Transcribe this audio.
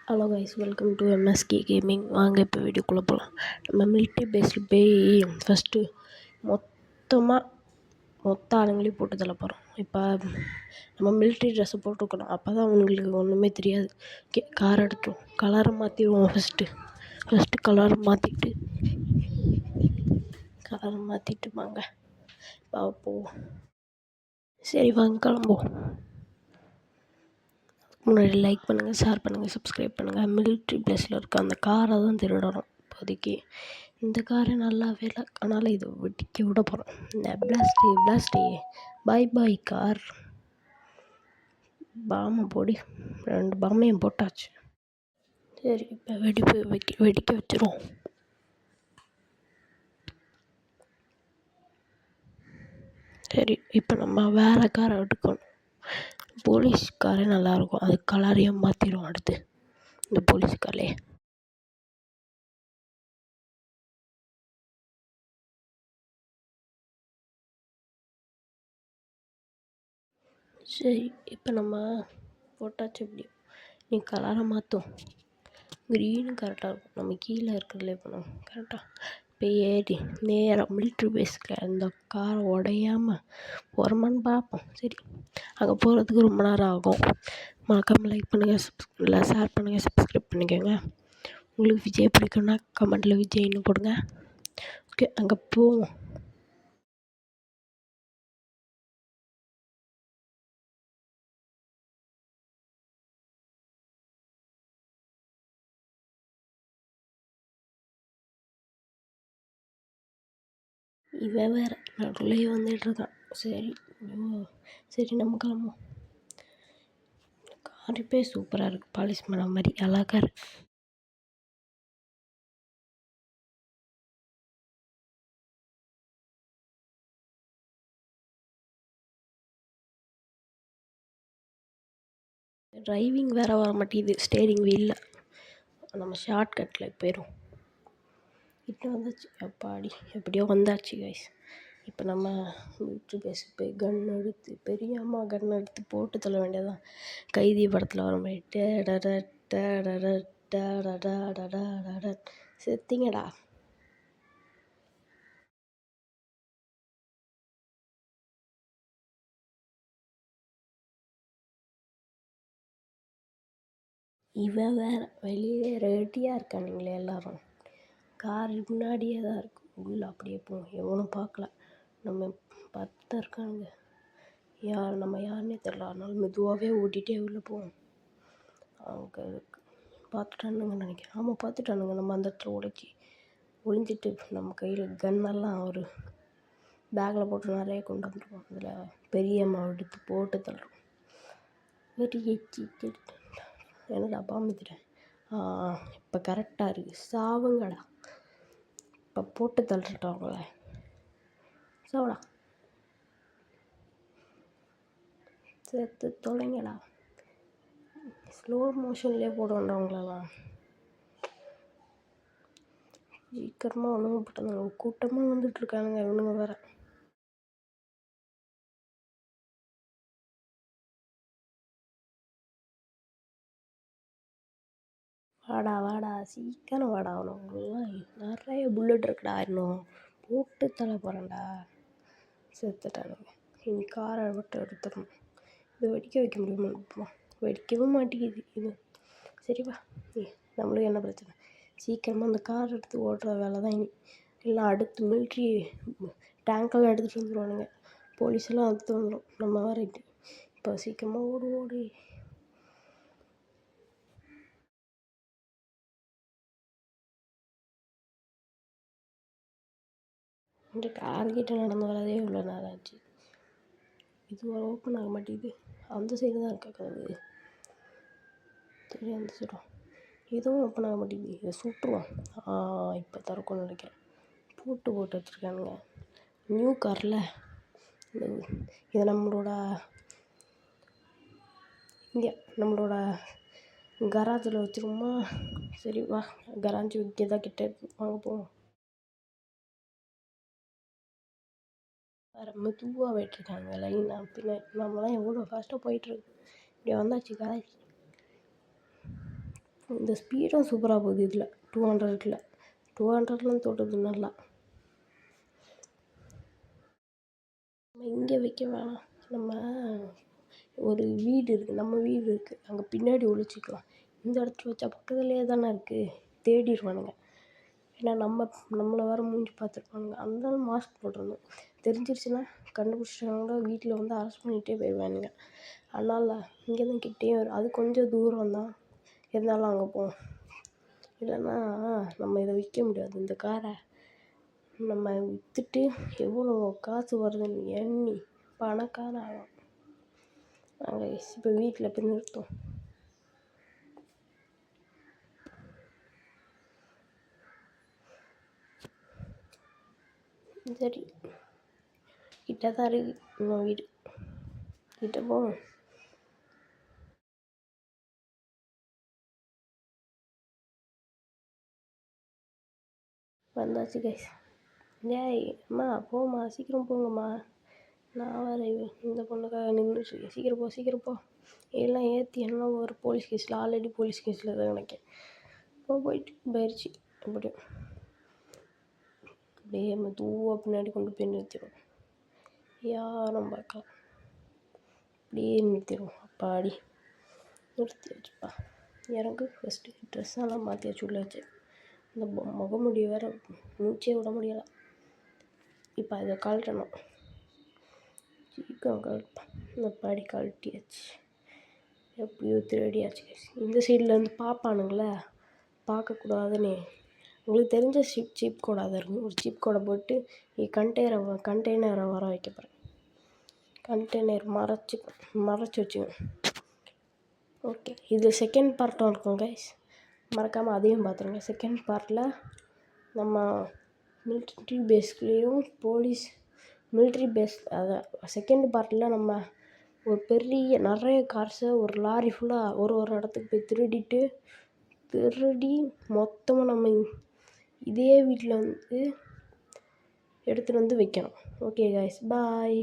Hello guys, welcome to MSK gaming. வாங்க இப்போ வீடியோக்குள்ளே போகலாம். நம்ம மிலிட்ரி பேஸில் போய் ஃபஸ்ட்டு மொத்த ஆளுங்களையும் போட்டு தள்ள போகிறோம். இப்போ நம்ம மிலிட்ரி ட்ரெஸ்ஸை போட்டுருக்கணும், அப்போ தான் அவங்களுக்கு ஒன்றுமே தெரியாது. கார் எடுத்துரும், கலரை மாற்றிடுவோம். ஃபஸ்ட்டு கலரை மாற்றிட்டு வாங்க பார்ப்போம். சரி வாங்க கிளம்புவோம். முன்னாடி லைக் பண்ணுங்கள், ஷேர் பண்ணுங்கள், சப்ஸ்கிரைப் பண்ணுங்கள். மிலிட்ரி பிளேஸில் இருக்க அந்த காரை தான் திருடணும். இப்போதைக்கு இந்த காரை நல்லாவே இல்லை, அதனால் இதை வெடிக்க விட போகிறோம். இந்த பிளாஸ்டே பாய் கார். பாம்பை போடி, 2 பாம்பையும் போட்டாச்சு. சரி, இப்போ வெடிக்க வச்சிருவோம். சரி, இப்போ நம்ம வேறு காரை எடுக்கணும். போலீஸ் காரே நல்லாயிருக்கும், அது கலரையும் மாற்றிடும். அடுத்து இந்த போலீஸ் காரே சரி, இப்போ நம்ம போட்டாச்சு. எப்படி நீ கலரை மாற்றும். க்ரீனு கரெக்டாக இருக்கும், நம்ம கீழே இருக்கிறதுல இப்போ நம்ம கரெக்டாக இப்போ ஏறி நேராக மிலிட்ரி பேஸில் அந்த காரை உடையாமல் போகிறோமான்னு பார்ப்போம். சரி, அங்கே போகிறதுக்கு ரொம்ப நேரம் ஆகும். மறக்காமல் லைக் பண்ணுங்கள், இல்லை ஷேர் பண்ணுங்கள், சப்ஸ்கிரைப் பண்ணிக்கோங்க. உங்களுக்கு விஜய் பிடிக்குன்னா கமெண்ட்டில் விஜய்னு போடுங்க. ஓகே, அங்கே போவோம். இவன் வேறு நடுவுலையே வந்துட்டுருக்கான். சரி நம்ம கிளம்புவோம். காரிப்பே சூப்பராக இருக்குது, பாலிஷ் பண்ண மாதிரி அழகாக இருக்குது. டிரைவிங் வேறு வர மாட்டேங்குது, ஸ்டேரிங் வீலில். நம்ம ஷார்ட்கட்டில் போயிடும். இப்போ வந்தாச்சு, அப்பாடி எப்படியோ வந்தாச்சு கைஸ். இப்போ நம்ம மிலிட்ரி பேஸுக்கு போய் பெரியம்மா கன் எடுத்து போட்டு தள்ள வேண்டியதான். கைதி படத்தில் வர மாதிரி செத்திங்கடா. இவன் வேறு வெளியே ரெடியாக இருக்கானுங்களே எல்லோரும். கார் முன்னாடியே தான் இருக்கும், உள்ளே அப்படியே போகும். எவனும் பார்க்கல, நம்ம 10 இருக்கானுங்க. நம்ம யாருன்னே தெரில, அதனால மெதுவாகவே ஓட்டிகிட்டே உள்ளே போவோம். அவங்க பார்த்துட்டானுங்க நினைக்கிறேன். ஆமாம், பார்த்துட்டானுங்க. நம்ம அந்த இடத்துல ஒளிஞ்சிட்டு நம்ம கையில் கன்னெல்லாம் ஒரு பேக்கில் போட்டு நிறைய கொண்டு வந்துருவோம். அதில் பெரியம்மா எடுத்து போட்டு தள்ளுறோம். என்னடா பாம்புத்திட்டேன். இப்போ கரெக்டாக இருக்குது, சாவுங்கடா. இப்போ போட்டு தள்ளிட்டோம் அவங்கள. சாவடா, சேர்த்து தொலைங்கடா. ஸ்லோ மோஷன்லேயே போடுவோம்டா அவங்களெல்லாம். சீக்கிரமாக ஒன்றும் போட்டாங்க, கூட்டமாக வந்துட்டுருக்கானுங்க இவனுங்க வேறு. வாடா சீக்கிரம் வாடா. அவனுங்களாம் நிறைய புல்லட் இருக்குடா, இன்னும் போட்டு தள்ள போகிறேன்டா. செத்துட்டானுங்க. இனி காரை மட்டும் எடுத்துடணும். இது வெடிக்க வைக்க முடியுமா? வெடிக்கவும் மாட்டேங்குது இது. சரிப்பா, நம்மளுக்கு என்ன பிரச்சனை? சீக்கிரமாக அந்த கார் எடுத்து ஓடுற வேலை தான் இனி. இல்லை அடுத்து மிலிட்ரி டேங்கெல்லாம் எடுத்துகிட்டு வந்துடுவானுங்க, போலீஸெல்லாம் எடுத்துகிட்டு வந்துடும். நம்ம வேறு இப்போ சீக்கிரமாக ஓடு. இந்த கார்கிட்ட நடந்து வரதே இவ்வளோ நேரம் ஆச்சு. இது ஒரு ஓப்பன் ஆக மாட்டேங்குது. அந்த சைடு தான் இருக்கா கதவு. சரி, அந்த சைடும் இதுவும் ஓப்பன் ஆக மாட்டேங்குது. இதை சுட்டுருவோம். இப்போ திறக்கும்னு நினைக்கிறேன். போட்டு வச்சுருக்கானுங்க. நியூ காரில் இது நம்மளோட கராஜில் வச்சுருவோமா? சரி வா, கராஜ் இங்கே தான் கிட்ட வாங்க போவோம். வேறு மெதுவாக போயிட்டுருக்காங்க லைனாக. பின்னாடி நம்மளாம் எவ்வளோ ஃபாஸ்ட்டாக போயிட்டுருக்கு. இப்படி வந்தாச்சு கராஜ். இந்த ஸ்பீடும் சூப்பராக போகுது இதில் 200லாம் தொடுது நல்லா. நம்ம இங்கே வைக்க வேணாம், நம்ம ஒரு வீடு இருக்குது, நம்ம வீடு இருக்குது, அங்கே பின்னாடி ஒழிச்சிக்கலாம். இந்த இடத்துல வச்சா பக்கத்துலேயே தானே இருக்குது, தேடிடுவானுங்க. ஏன்னா நம்மளை வேறு மூஞ்சி பார்த்துருப்பானுங்க. அதனால மாஸ்க் போட்டுருந்தோம். தெரிஞ்சிருச்சுன்னா கண்டுபிடிச்சிட்டாங்கன்னா வீட்டில் வந்து அரெஸ்ட் பண்ணிகிட்டே போயிடுவானுங்க. அதனால் இங்கே தான் கிட்டேயே வரும், அது கொஞ்சம் தூரம் தான், இருந்தாலும் அங்கே போவோம். இல்லைன்னா நம்ம இதை விற்க முடியாது. இந்த காரை நம்ம விற்றுட்டு எவ்வளோ காசு வருதுன்னு எண்ணி பணக்கார ஆகும். நாங்கள் இப்போ வீட்டில் போய் நிறுத்தோம். சரி, கிட்ட தான் இருக்குது இன்னும் வீடு, கிட்ட போவோம். வந்தாச்சு கைஸ். டேய் அம்மா போம்மா, சீக்கிரம் போங்கம்மா. நான் வேறு இந்த பொண்ணுக்காக நின்றுட்டு சீக்கிரம் போ. எல்லாம் ஏற்றி எல்லாம் ஒரு போலீஸ் கேஸில், ஆல்ரெடி போலீஸ் கேஸில் தான் நினைக்கிறேன். போயிடுச்சு. அப்படியே மெதுவாக பின்னாடி கொண்டு போய் நிறுத்திடும். யாரும் பார்க்கலாம், அப்படியே நிறுத்திடும். அப்பாடி நிறுத்தி வச்சுப்பா. எனக்கு ஃபஸ்ட்டு ட்ரெஸ்ஸெல்லாம் மாற்றி வச்சு உள்ள வச்சு, இந்த முகமுடி வேறு மூச்சே விட முடியலை. இப்போ அதை கழட்டணும், சீக்கிரம் கழட்டேன். இந்த பாடி கழட்டியாச்சு, எப்படியோ திருடியாச்சு. இந்த சைட்லேருந்து பார்ப்பானுங்களே, பார்க்கக்கூடாதுன்னு உங்களுக்கு தெரிஞ்ச சீப் கோடாக தான் இருக்கும். ஒரு சீப் கோடை போட்டு கண்டெய்னரை வர வைக்க போகிறேன். கண்டெய்னர் மறைச்சி வச்சுக்கணும். ஓகே, இது செகண்ட் பார்ட்டும் இருக்கும் கைஸ், மறக்காமல் அதையும் பார்த்துருங்க. செகண்ட் பார்ட்டில் நம்ம மிலிட்ரி பேஸ்லேயும் மிலிட்ரி பேஸ், அதை செகண்ட் பார்ட்டில் நம்ம ஒரு நிறைய கார்ஸை ஒரு லாரி ஃபுல்லாக ஒரு இடத்துக்கு போய் திருடி மொத்தமாக நம்ம இதே வீட்டில் வந்து எடுத்துகிட்டு வந்து வைக்கணும். ஓகே கைஸ், பாய்.